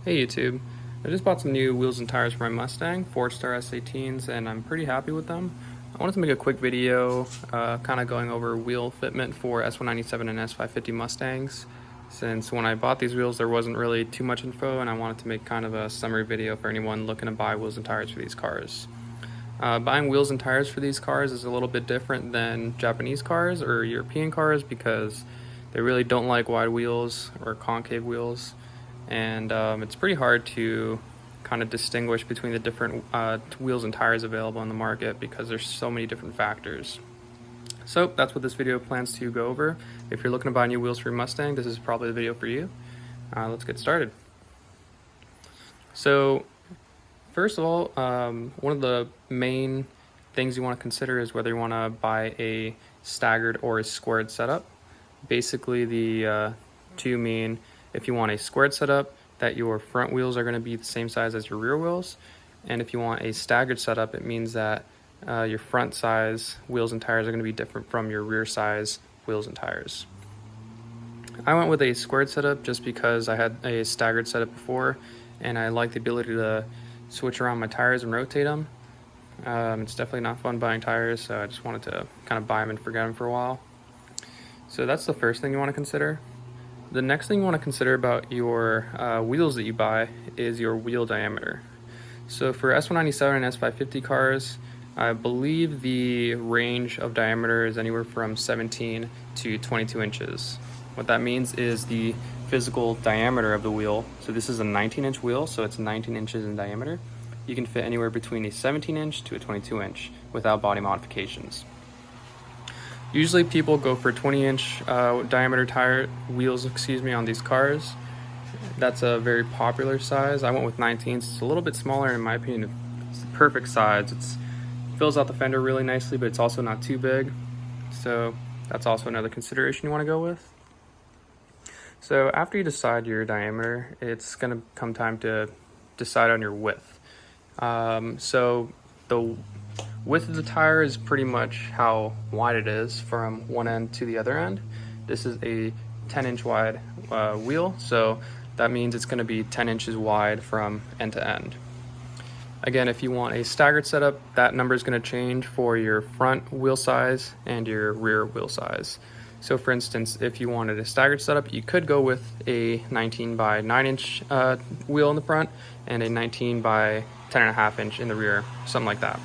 Hey YouTube, I just bought some new wheels and tires for my Mustang, 4-star S18s, and I'm pretty happy with them. I wanted to make a quick video kind of going over wheel fitment for s197 and s550 Mustangs, since when I bought these wheels there wasn't really too much info and I wanted to make kind of a summary video for anyone looking to buy wheels and tires for these cars. Buying wheels and tires for these cars is a little bit different than Japanese cars or European cars because they really don't like wide wheels or concave wheels, and it's pretty hard to kind of distinguish between the different wheels and tires available in the market because there's so many different factors. So that's what this video plans to go over. If you're looking to buy new wheels for your Mustang, this is probably the video for you. Let's get started. So first of all, one of the main things you want to consider is whether you want to buy a staggered or a squared setup. Basically, the two mean if you want a squared setup, that your front wheels are going to be the same size as your rear wheels. And if you want a staggered setup, it means that your front size wheels and tires are going to be different from your rear size wheels and tires. I went with a squared setup just because I had a staggered setup before and I like the ability to switch around my tires and rotate them. It's definitely not fun buying tires, so I just wanted to kind of buy them and forget them for a while. So that's the first thing you want to consider. The next thing you want to consider about your wheels that you buy is your wheel diameter. So for s197 and s550 cars, I believe the range of diameter is anywhere from 17 to 22 inches. What that means is the physical diameter of the wheel. So this is a 19-inch wheel, so it's 19 inches in diameter. You can fit anywhere between a 17-inch to a 22-inch without body modifications. Usually people go for 20-inch diameter tire wheels, on these cars. That's a very popular size. I went with 19s. It's a little bit smaller, in my opinion. It's the perfect size. It fills out the fender really nicely, but it's also not too big. So that's also another consideration you want to go with. So after you decide your diameter, it's going to come time to decide on your width. So the width of the tire is pretty much how wide it is from one end to the other end. This is a 10-inch wide wheel, so that means it's going to be 10 inches wide from end to end. Again, if you want a staggered setup, that number is going to change for your front wheel size and your rear wheel size. So for instance, if you wanted a staggered setup, you could go with a 19 by 9-inch wheel in the front and a 19 by 10.5 inch in the rear, something like that.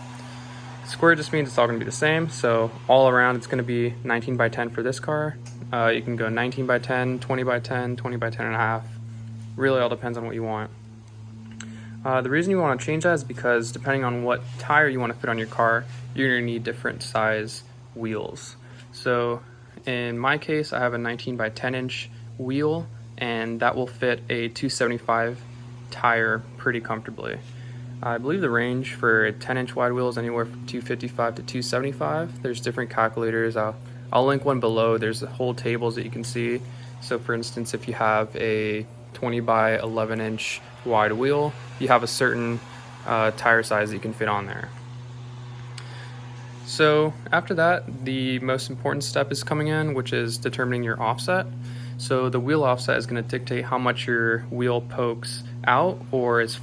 Square just means it's all going to be the same, so all around it's going to be 19 by 10 for this car. You can go 19 by 10, 20 by 10, 20 by 10.5. Really all depends on what you want. The reason you want to change that is because depending on what tire you want to fit on your car, you're going to need different size wheels. So in my case, I have a 19 by 10 inch wheel, and that will fit a 275 tire pretty comfortably. I believe the range for a 10-inch wide wheel is anywhere from 255 to 275. There's different calculators. I'll link one below. There's whole tables that you can see. So for instance, if you have a 20 by 11-inch wide wheel, you have a certain tire size that you can fit on there. So after that, the most important step is coming in, which is determining your offset. So the wheel offset is going to dictate how much your wheel pokes out or is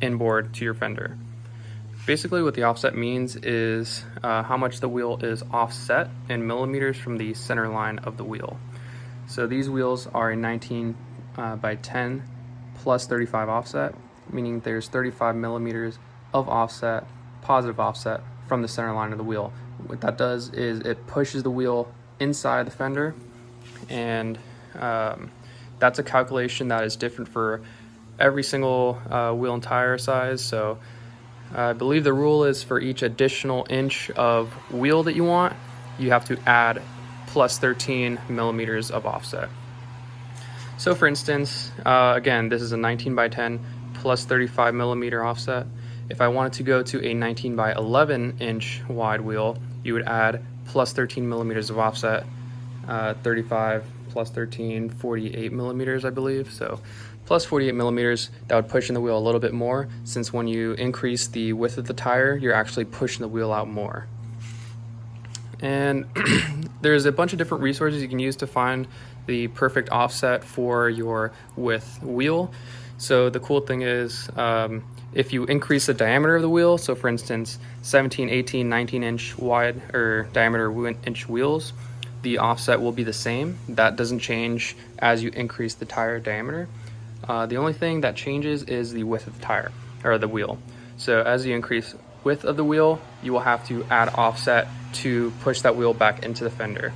inboard to your fender. Basically what the offset means is how much the wheel is offset in millimeters from the center line of the wheel. So these wheels are a 19 by 10 plus 35 offset, meaning there's 35 millimeters of offset, positive offset, from the center line of the wheel. What that does is it pushes the wheel inside the fender, and that's a calculation that is different for every single wheel and tire size. So I believe the rule is for each additional inch of wheel that you want, you have to add plus 13 millimeters of offset. So for instance, again, this is a 19 by 10 plus 35 millimeter offset. If I wanted to go to a 19 by 11 inch wide wheel, you would add plus 13 millimeters of offset, 35 plus 13, 48 millimeters, I believe. So plus 48 millimeters, that would push in the wheel a little bit more, since when you increase the width of the tire, you're actually pushing the wheel out more. And there's a bunch of different resources you can use to find the perfect offset for your width wheel. So the cool thing is, if you increase the diameter of the wheel, so for instance 17, 18, 19 inch wide or diameter inch wheels, the offset will be the same. That doesn't change as you increase the tire diameter. The only thing that changes is the width of the tire or the wheel. So as you increase width of the wheel, you will have to add offset to push that wheel back into the fender.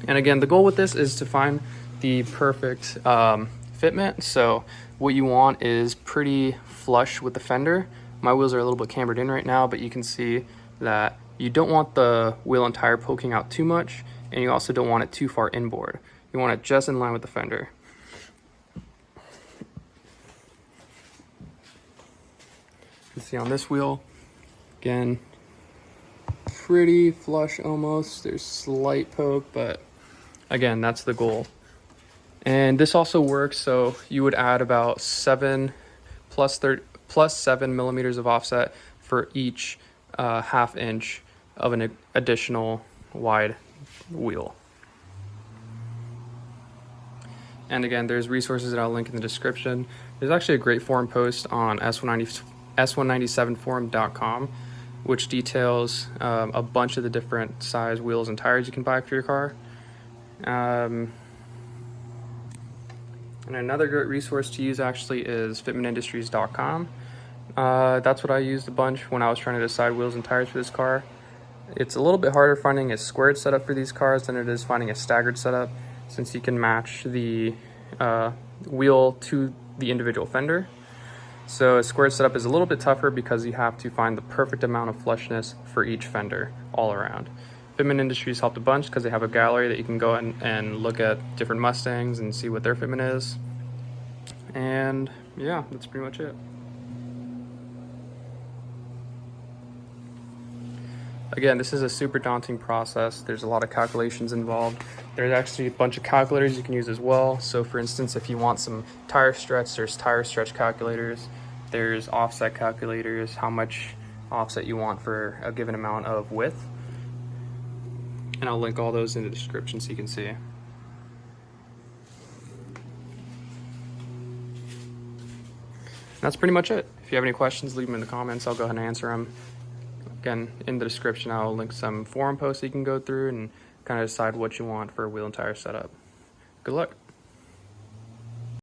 And again, the goal with this is to find the perfect fitment. So what you want is pretty flush with the fender. My wheels are a little bit cambered in right now, but you can see that you don't want the wheel and tire poking out too much, and you also don't want it too far inboard. You want it just in line with the fender. You can see on this wheel, again, pretty flush almost. There's slight poke, but again, that's the goal. And this also works, so you would add about 7 plus 7 millimeters of offset for each half inch of an additional wide wheel. And again, there's resources that I'll link in the description. There's actually a great forum post on s197forum.com, which details a bunch of the different size wheels and tires you can buy for your car. And another great resource to use actually is fitmentindustries.com. That's what I used a bunch when I was trying to decide wheels and tires for this car. It's a little bit harder finding a squared setup for these cars than it is finding a staggered setup, since you can match the wheel to the individual fender. So a squared setup is a little bit tougher because you have to find the perfect amount of flushness for each fender all around. Fitment Industries helped a bunch because they have a gallery that you can go in and look at different Mustangs and see what their fitment is. And yeah, that's pretty much it. Again, this is a super daunting process. There's a lot of calculations involved. There's actually a bunch of calculators you can use as well. So for instance, if you want some tire stretch, there's tire stretch calculators. There's offset calculators, how much offset you want for a given amount of width. And I'll link all those in the description so you can see. That's pretty much it. If you have any questions, leave them in the comments. I'll go ahead and answer them. Again, in the description, I'll link some forum posts you can go through and kind of decide what you want for a wheel and tire setup. Good luck.